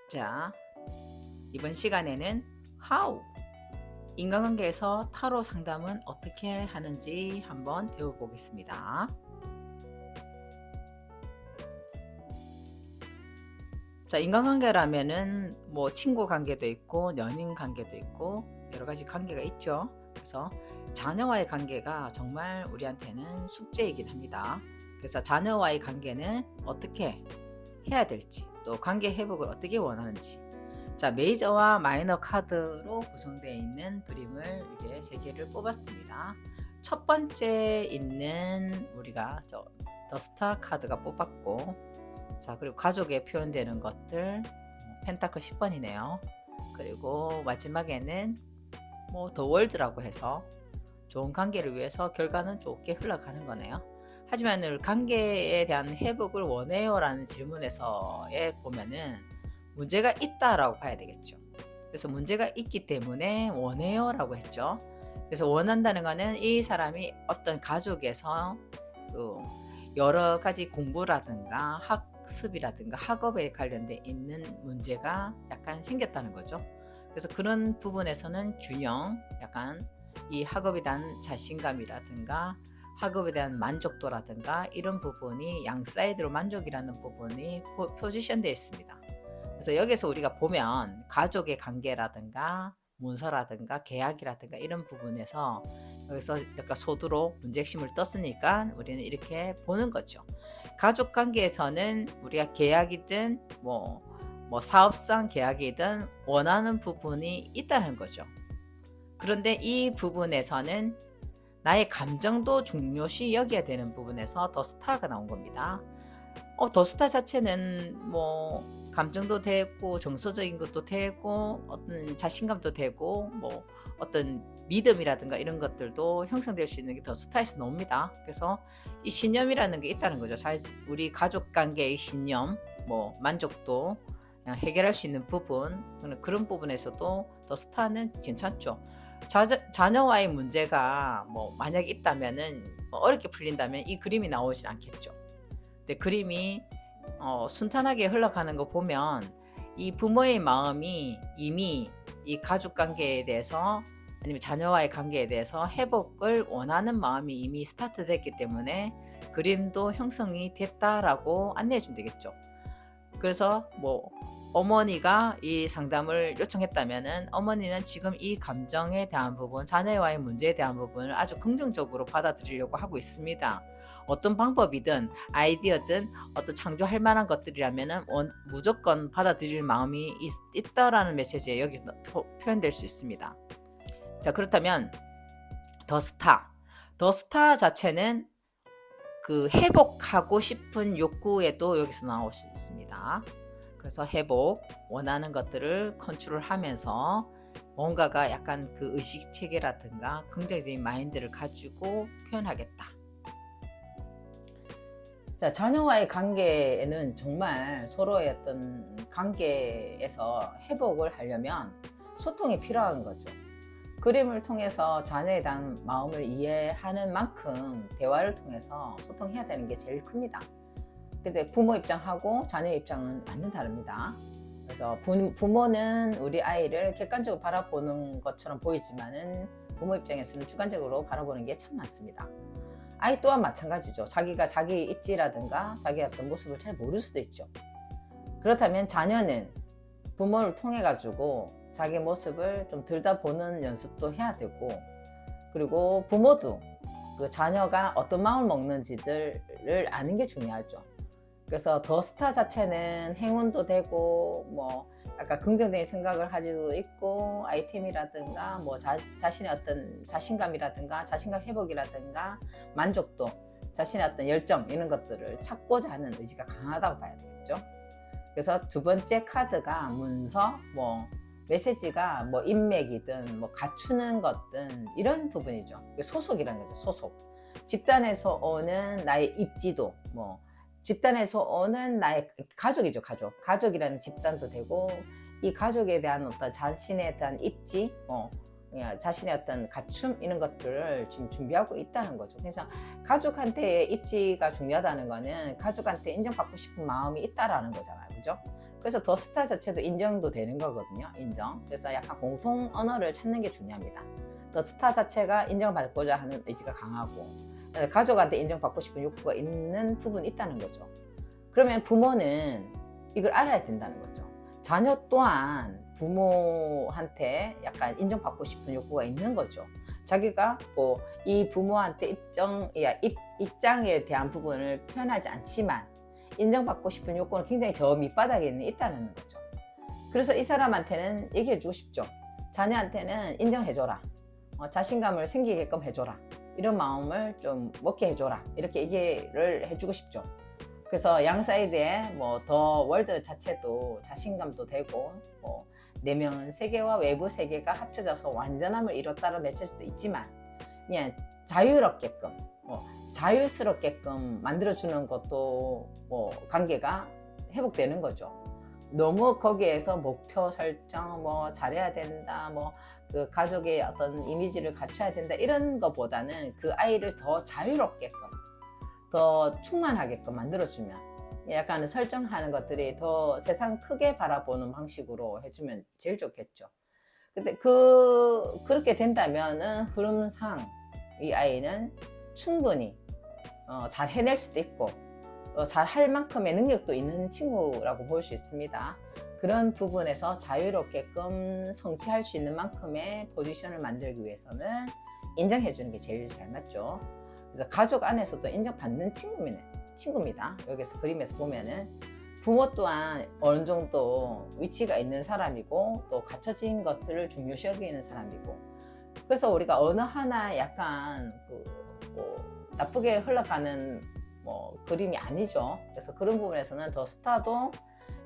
자, 이번 시간에는 How 인간관계에서 타로 상담은 어떻게 하는지 한번 배워보겠습니다. 자, 인간관계라면은 뭐 친구 관계도 있고 연인 관계도 있고 여러 가지 관계가 있죠. 그래서 자녀와의 관계가 정말 우리한테는 숙제이긴 합니다. 그래서 자녀와의 관계는 어떻게 해야 될지, 또 관계 회복을 어떻게 원하는지. 자, 메이저와 마이너 카드로 구성되어 있는 그림을 이렇게 3개를 뽑았습니다. 첫 번째 있는 우리가 더 스타 카드가 뽑았고, 자, 그리고 가족에 표현되는 것들 펜타클 10번이네요. 그리고 마지막에는 뭐 더 월드라고 해서 좋은 관계를 위해서 결과는 좋게 흘러가는 거네요. 하지만 관계에 대한 회복을 원해요 라는 질문에서에 보면은 문제가 있다라고 봐야 되겠죠. 그래서 문제가 있기 때문에 원해요 라고 했죠. 그래서 원한다는 거는 이 사람이 어떤 가족에서 여러 가지 공부라든가 학습이라든가 학업에 관련돼 있는 문제가 약간 생겼다는 거죠. 그래서 그런 부분에서는 균형, 약간 이 학업에 대한 자신감이라든가 학업에 대한 만족도라든가 이런 부분이 양 사이드로 만족이라는 부분이 포지션 되어 있습니다. 그래서 여기서 우리가 보면 가족의 관계라든가 문서라든가 계약이라든가 이런 부분에서 여기서 약간 소두로 문제심을 떴으니까 우리는 이렇게 보는 거죠. 가족 관계에서는 우리가 계약이든 뭐 사업상 계약이든 원하는 부분이 있다는 거죠. 그런데 이 부분에서는 나의 감정도 중요시 여겨야 되는 부분에서 더 스타가 나온 겁니다. 더 스타 자체는 뭐 감정도 되고 정서적인 것도 되고 어떤 자신감도 되고 뭐 어떤 믿음이라든가 이런 것들도 형성될 수 있는 게 더 스타에서 나옵니다. 그래서 이 신념이라는 게 있다는 거죠. 우리 가족 관계의 신념, 뭐 만족도 해결할 수 있는 부분, 그런 부분에서도 더 스타는 괜찮죠. 자녀와의 문제가 뭐 만약에 있다면은 어렵게 풀린다면 이 그림이 나오진 않겠죠. 근데 그림이 순탄하게 흘러가는 거 보면 이 부모의 마음이 이미 이 가족 관계에 대해서 아니면 자녀와의 관계에 대해서 회복을 원하는 마음이 이미 스타트 됐기 때문에 그림도 형성이 됐다라고 안내해 주면 되겠죠. 그래서 뭐 어머니가 이 상담을 요청했다면은 어머니는 지금 이 감정에 대한 부분, 자녀와의 문제에 대한 부분을 아주 긍정적으로 받아들이려고 하고 있습니다. 어떤 방법이든 아이디어든 어떤 창조할 만한 것들이라면은 무조건 받아들일 마음이 있다라는 메시지에 여기 표현될 수 있습니다. 자, 그렇다면 더 스타 자체는 그 회복하고 싶은 욕구에도 여기서 나올 수 있습니다. 그래서 회복, 원하는 것들을 컨트롤하면서 뭔가가 약간 그 의식 체계라든가 긍정적인 마인드를 가지고 표현하겠다. 자, 자녀와의 관계에는 정말 서로의 어떤 관계에서 회복을 하려면 소통이 필요한 거죠. 그림을 통해서 자녀에 대한 마음을 이해하는 만큼 대화를 통해서 소통해야 되는 게 제일 큽니다. 근데 부모 입장하고 자녀 입장은 완전 다릅니다. 그래서 부모는 우리 아이를 객관적으로 바라보는 것처럼 보이지만은 부모 입장에서는 주관적으로 바라보는 게 참 많습니다. 아이 또한 마찬가지죠. 자기가 자기 입지라든가 자기 어떤 모습을 잘 모를 수도 있죠. 그렇다면 자녀는 부모를 통해 가지고 자기 모습을 좀 들여다보는 연습도 해야 되고, 그리고 부모도 그 자녀가 어떤 마음을 먹는지를 아는 게 중요하죠. 그래서 더 스타 자체는 행운도 되고 뭐 약간 긍정적인 생각을 가지고 있고 아이템이라든가 뭐 자신의 어떤 자신감이라든가 자신감 회복이라든가 만족도, 자신의 어떤 열정 이런 것들을 찾고자 하는 의지가 강하다고 봐야 되겠죠. 그래서 두 번째 카드가 문서, 뭐 메시지가 뭐 인맥이든 뭐 갖추는 것든 이런 부분이죠. 소속이라는 거죠. 소속. 집단에서 오는 나의 입지도, 뭐 집단에서 오는 나의 가족이죠. 가족이라는 집단도 되고, 이 가족에 대한 어떤 자신에 대한 입지, 자신의 어떤 갖춤 이런 것들을 지금 준비하고 있다는 거죠. 그래서 가족한테의 입지가 중요하다는 거는 가족한테 인정받고 싶은 마음이 있다라는 거잖아요. 그죠? 그래서 더 스타 자체도 인정도 되는 거거든요. 인정. 그래서 약간 공통 언어를 찾는 게 중요합니다. 더 스타 자체가 인정받고자 하는 의지가 강하고 가족한테 인정받고 싶은 욕구가 있는 부분이 있다는 거죠. 그러면 부모는 이걸 알아야 된다는 거죠. 자녀 또한 부모한테 약간 인정받고 싶은 욕구가 있는 거죠. 자기가 뭐 이 부모한테 입장에 대한 부분을 표현하지 않지만 인정받고 싶은 욕구는 굉장히 저 밑바닥에 있다는 거죠. 그래서 이 사람한테는 얘기해주고 싶죠. 자녀한테는 인정해줘라. 자신감을 생기게끔 해줘라. 이런 마음을 좀 먹게 해줘라. 이렇게 얘기를 해주고 싶죠. 그래서 양 사이드에 뭐 더 월드 자체도 자신감도 되고 뭐 내면 세계와 외부 세계가 합쳐져서 완전함을 이뤘다는 메시지도 있지만 그냥 자유롭게끔 자유스럽게끔 만들어주는 것도 뭐 관계가 회복되는 거죠. 너무 거기에서 목표 설정 뭐 잘해야 된다 뭐 그 가족의 어떤 이미지를 갖춰야 된다 이런 것보다는 그 아이를 더 자유롭게끔 더 충만하게끔 만들어주면 약간 설정하는 것들이 더 세상 크게 바라보는 방식으로 해주면 제일 좋겠죠. 근데 그렇게 된다면은 흐름상 이 아이는 충분히 잘 해낼 수도 있고 잘 할 만큼의 능력도 있는 친구라고 볼 수 있습니다. 그런 부분에서 자유롭게끔 성취할 수 있는 만큼의 포지션을 만들기 위해서는 인정해 주는 게 제일 잘 맞죠. 그래서 가족 안에서도 인정받는 친구입니다. 여기서 그림에서 보면은 부모 또한 어느 정도 위치가 있는 사람이고 또 갖춰진 것들을 중요시 여기는 사람이고 그래서 우리가 어느 하나 약간 나쁘게 흘러가는 그림이 아니죠. 그래서 그런 부분에서는 더 스타도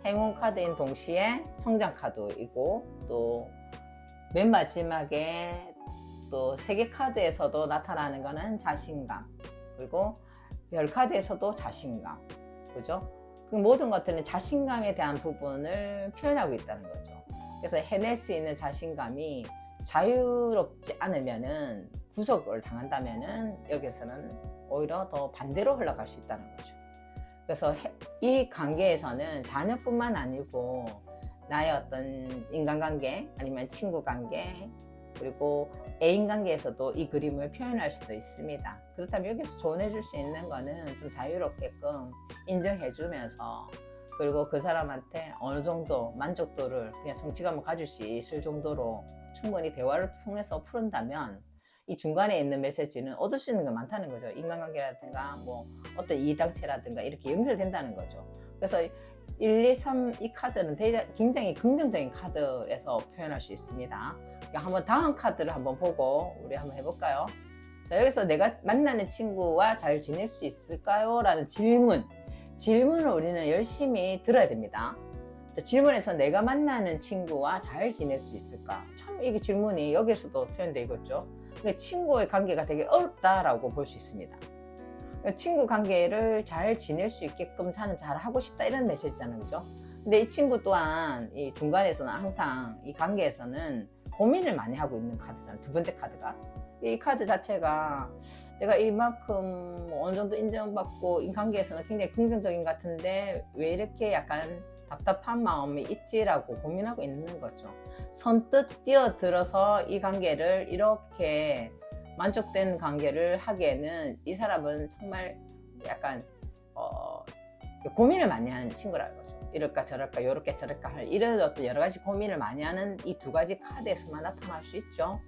행운 카드인 동시에 성장 카드이고 또 맨 마지막에 또 세계 카드에서도 나타나는 거는 자신감 그리고 별 카드에서도 자신감 그죠? 그 모든 것들은 자신감에 대한 부분을 표현하고 있다는 거죠. 그래서 해낼 수 있는 자신감이 자유롭지 않으면은 구속을 당한다면은 여기서는 오히려 더 반대로 흘러갈 수 있다는 거죠. 그래서 이 관계에서는 자녀뿐만 아니고 나의 어떤 인간관계 아니면 친구관계 그리고 애인관계에서도 이 그림을 표현할 수도 있습니다. 그렇다면 여기서 조언해 줄 수 있는 거는 좀 자유롭게끔 인정해 주면서 그리고 그 사람한테 어느 정도 만족도를 그냥 성취감을 가질 수 있을 정도로 충분히 대화를 통해서 푸른다면 이 중간에 있는 메시지는 얻을 수 있는 게 많다는 거죠. 인간관계라든가 뭐 어떤 이해당체라든가 이렇게 연결된다는 거죠. 그래서 1, 2, 3 이 카드는 굉장히 긍정적인 카드에서 표현할 수 있습니다. 한번 다음 카드를 한번 보고 우리 한번 해볼까요? 자, 여기서 내가 만나는 친구와 잘 지낼 수 있을까요? 라는 질문을 우리는 열심히 들어야 됩니다. 자, 질문에서 내가 만나는 친구와 잘 지낼 수 있을까? 참 이게 질문이 여기서도 표현되어 있겠죠. 친구의 관계가 되게 어렵다라고 볼 수 있습니다. 친구 관계를 잘 지낼 수 있게끔 저는 잘 하고 싶다 이런 메시지잖아요, 그죠? 근데 이 친구 또한 이 중간에서는 항상 이 관계에서는 고민을 많이 하고 있는 카드잖아요. 두 번째 카드가 이 카드 자체가 내가 이만큼 어느 정도 인정받고 이 관계에서는 굉장히 긍정적인 것 같은데 왜 이렇게 약간 답답한 마음이 있지라고 고민하고 있는 거죠. 선뜻 뛰어들어서 이 관계를 이렇게 만족된 관계를 하기에는 이 사람은 정말 약간 고민을 많이 하는 친구라는 거죠. 이럴까 저럴까 요렇게 저럴까 할 이런 어떤 여러 가지 고민을 많이 하는 이 두 가지 카드에서만 나타날 수 있죠.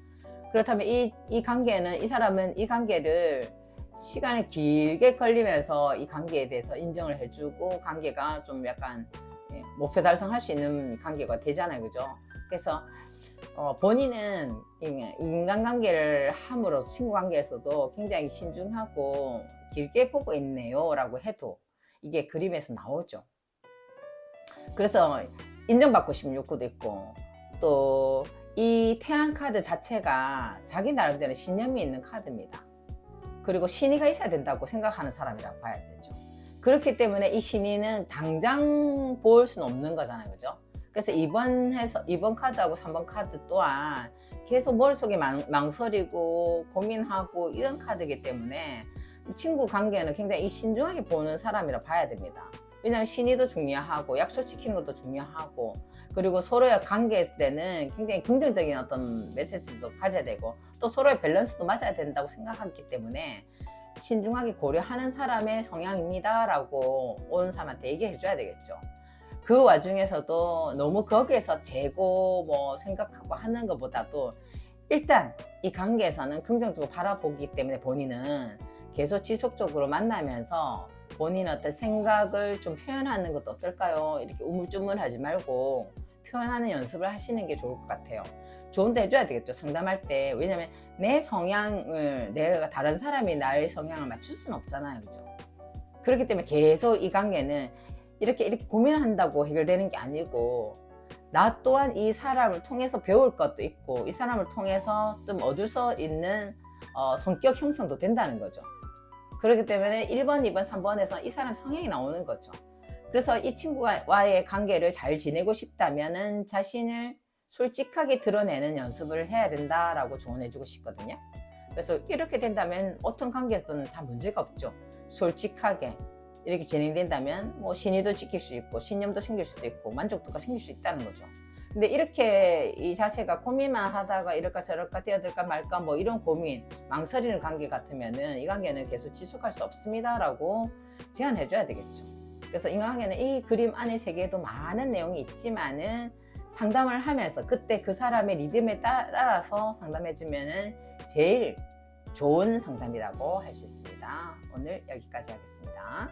그렇다면 이 관계는 이 사람은 이 관계를 시간을 길게 걸리면서 이 관계에 대해서 인정을 해주고 관계가 좀 약간 목표 달성할 수 있는 관계가 되잖아요, 그죠? 그래서 본인은 인간관계를 함으로써 친구 관계에서도 굉장히 신중하고 길게 보고 있네요 라고 해도 이게 그림에서 나오죠. 그래서 인정받고 싶은 욕구도 있고 또 이 태양 카드 자체가 자기 나름대로 신념이 있는 카드입니다. 그리고 신의가 있어야 된다고 생각하는 사람이라고 봐야 되죠. 그렇기 때문에 이 신의는 당장 볼 수는 없는 거잖아요, 그죠? 그래서 이번 카드하고 3번 카드 또한 계속 머릿속에 망설이고 고민하고 이런 카드이기 때문에 친구 관계는 굉장히 신중하게 보는 사람이라 봐야 됩니다. 왜냐하면 신의도 중요하고 약속지키는 것도 중요하고, 그리고 서로의 관계에 있을 때는 굉장히 긍정적인 어떤 메시지도 가져야 되고 또 서로의 밸런스도 맞아야 된다고 생각하기 때문에 신중하게 고려하는 사람의 성향입니다 라고 오는 사람한테 얘기해 줘야 되겠죠. 그 와중에서도 너무 거기에서 재고 뭐 생각하고 하는 것보다도 일단 이 관계에서는 긍정적으로 바라보기 때문에 본인은 계속 지속적으로 만나면서 본인의 어떤 생각을 좀 표현하는 것도 어떨까요? 이렇게 우물쭈물하지 말고 표현하는 연습을 하시는 게 좋을 것 같아요. 조언도 해줘야 되겠죠, 상담할 때. 왜냐면 내 성향을, 내가 다른 사람이 나의 성향을 맞출 수는 없잖아요, 그죠? 그렇기 때문에 계속 이 관계는 이렇게 고민한다고 해결되는 게 아니고, 나 또한 이 사람을 통해서 배울 것도 있고 이 사람을 통해서 좀 얻을 수 있는 성격 형성도 된다는 거죠. 그렇기 때문에 1번, 2번, 3번에서 이 사람 성향이 나오는 거죠. 그래서 이 친구와의 관계를 잘 지내고 싶다면 자신을 솔직하게 드러내는 연습을 해야 된다라고 조언해주고 싶거든요. 그래서 이렇게 된다면 어떤 관계든 다 문제가 없죠. 솔직하게 이렇게 진행된다면 뭐 신의도 지킬 수 있고 신념도 생길 수도 있고 만족도가 생길 수 있다는 거죠. 근데 이렇게 이 자체가 고민만 하다가 이럴까 저럴까 뛰어들까 말까 뭐 이런 고민, 망설이는 관계 같으면은 이 관계는 계속 지속할 수 없습니다 라고 제안해 줘야 되겠죠. 그래서 인간관계는 이 그림 안의 세계에도 많은 내용이 있지만은 상담을 하면서 그때 그 사람의 리듬에 따라서 상담해 주면은 제일 좋은 상담이라고 할 수 있습니다. 오늘 여기까지 하겠습니다.